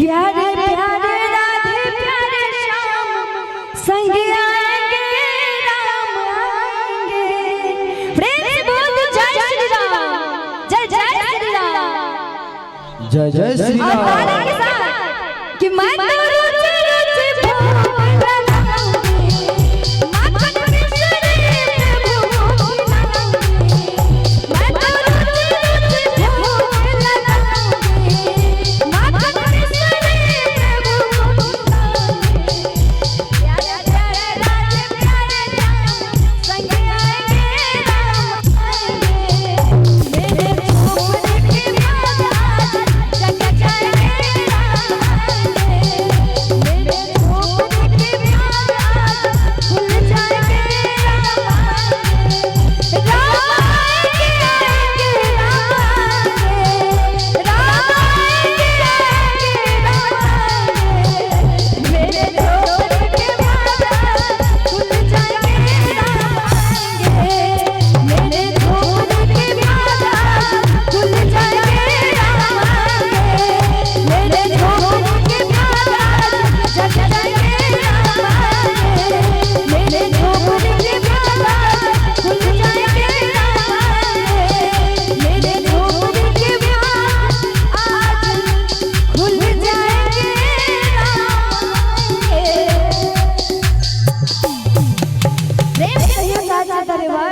प्यारे प्यारे राधे प्यारे श्याम संग आएंगे राम आएंगे। प्रेम से बोल जय श्री राम, जय जय श्री राम, जय जय श्री राम। और गाने के साथ कि मैं तो रुचि रुचि भोग लगाऊंगी, माखन मिश्री भोग लगाऊंगी। मैं तो रुचि रुचि भोग लगाऊंगी, माखन मिश्री भोग लगाऊंगी। प्यारे प्यारे राधे प्यारे श्याम संग आएंगे राम आएंगे। मेरे झोपड़ी के बाजार जग जाएंगे राम आएंगे। मेरे झोपड़ी के बाजार खुल जाएंगे राम आएंगे। राम आएंगे आएंगे राम आएंगे, राम आएंगे आएंगे राम आएंगे। मेरे झोपड़ी के बाजार खुल जाएंगे राम आएंगे। मेरे झोपड़ी के बाजार खुल जाएंगे राम आएंगे। मेरे झोपड़ी के बाजार जग जाएंगे राम आएंगे। मेरे झोपड़ी के बाजार खुल जाएंगे राम आएंगे। मेरे झोपड़ी के बाजार आज खुल जाएंगे राम आएंगे। प्रेम से साथ परिवार